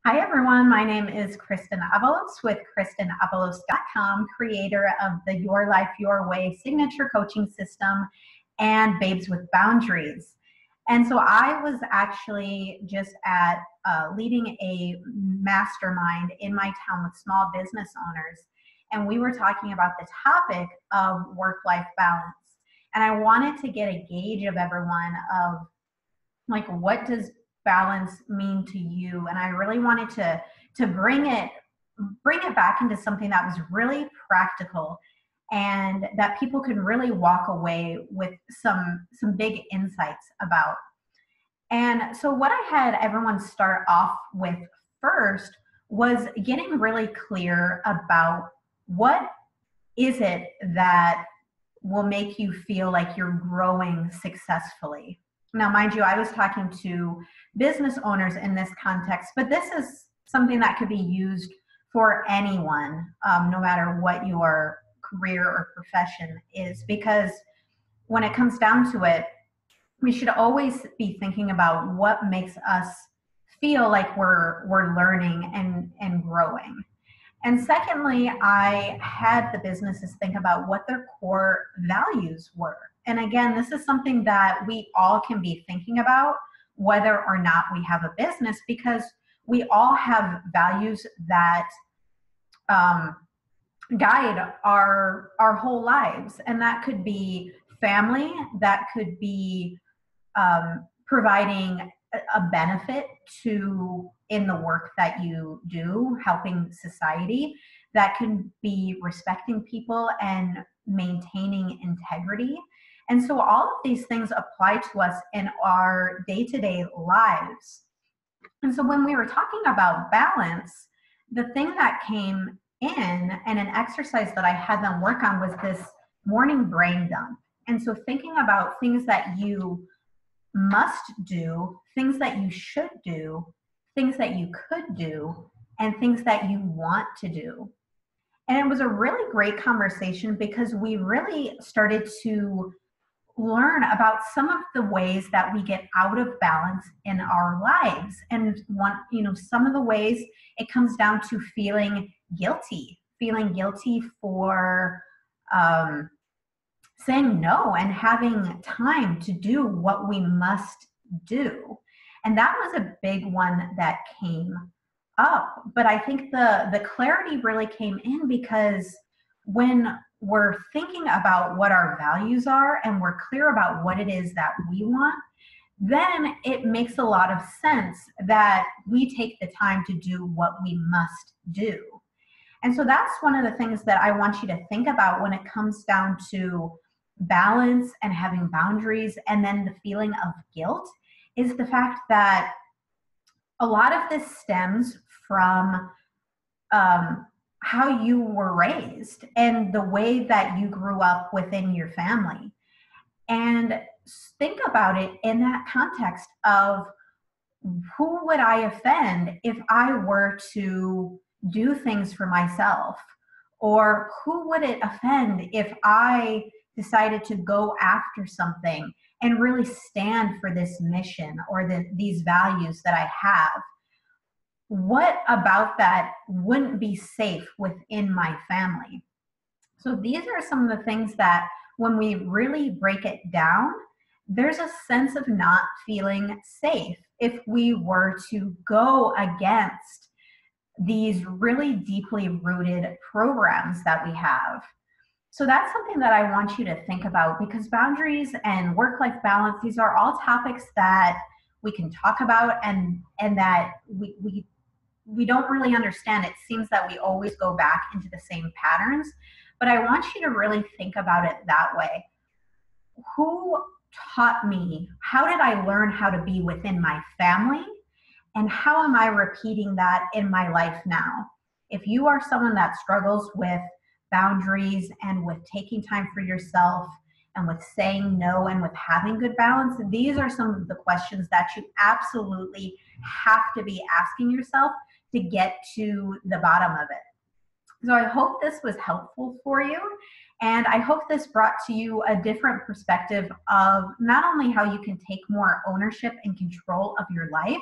Hi everyone, my name is Kristen Avalos with KristenAvalos.com, creator of the Your Life, Your Way signature coaching system and Babes with Boundaries. And so I was actually just at leading a mastermind in my town with small business owners. And we were talking about the topic of work-life balance. And I wanted to get a gauge of everyone of like, what does balance mean to you? And I really wanted to bring it back into something that was really practical and that people can really walk away with some big insights about. And so what I had everyone start off with first was getting really clear about what is it that will make you feel like you're growing successfully. Now, mind you, I was talking to business owners in this context, but this is something that could be used for anyone, no matter what your career or profession is, because when it comes down to it, we should always be thinking about what makes us feel like we're learning and growing. And secondly, I had the businesses think about what their core values were. And again, this is something that we all can be thinking about, whether or not we have a business, because we all have values that guide our whole lives. And that could be family, that could be providing a benefit to in the work that you do, helping society. That can be respecting people and maintaining integrity. And so all of these things apply to us in our day-to-day lives. And so when we were talking about balance, the thing that came in and an exercise that I had them work on was this morning brain dump. And so thinking about things that you must do, things that you should do, things that you could do, and things that you want to do. And it was a really great conversation because we really started to learn about some of the ways that we get out of balance in our lives. And some of the ways it comes down to feeling guilty for saying no and having time to do what we must do. And that was a big one that came up. But I think the clarity really came in because when we're thinking about what our values are and we're clear about what it is that we want, then it makes a lot of sense that we take the time to do what we must do. And so that's one of the things that I want you to think about when it comes down to balance and having boundaries, and then the feeling of guilt, is the fact that a lot of this stems from how you were raised and the way that you grew up within your family. And think about it in that context of, who would I offend if I were to do things for myself? Or who would it offend if I decided to go after something and really stand for this mission or these values that I have? What about that wouldn't be safe within my family? So these are some of the things that when we really break it down, there's a sense of not feeling safe if we were to go against these really deeply rooted programs that we have. So that's something that I want you to think about, because boundaries and work-life balance, these are all topics that we can talk about and that we don't really understand. It seems that we always go back into the same patterns, but I want you to really think about it that way. Who taught me? How did I learn how to be within my family? And how am I repeating that in my life now? If you are someone that struggles with boundaries and with taking time for yourself and with saying no and with having good balance, these are some of the questions that you absolutely have to be asking yourself to get to the bottom of it. So I hope this was helpful for you. And I hope this brought to you a different perspective of not only how you can take more ownership and control of your life,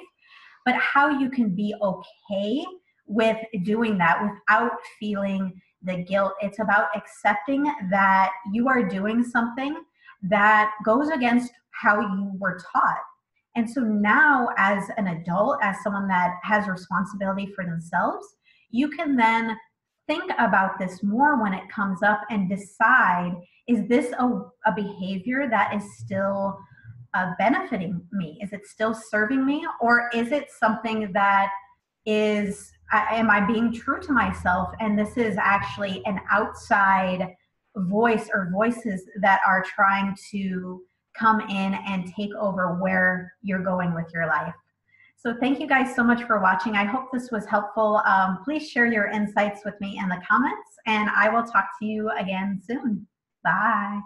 but how you can be okay with doing that without feeling the guilt. It's about accepting that you are doing something that goes against how you were taught. And so now, as an adult, as someone that has responsibility for themselves, you can then think about this more when it comes up and decide, is this a behavior that is still benefiting me? Is it still serving me? Or is it something that am I being true to myself? And this is actually an outside voice or voices that are trying to come in and take over where you're going with your life. So thank you guys so much for watching. I hope this was helpful. Please share your insights with me in the comments, and I will talk to you again soon. Bye.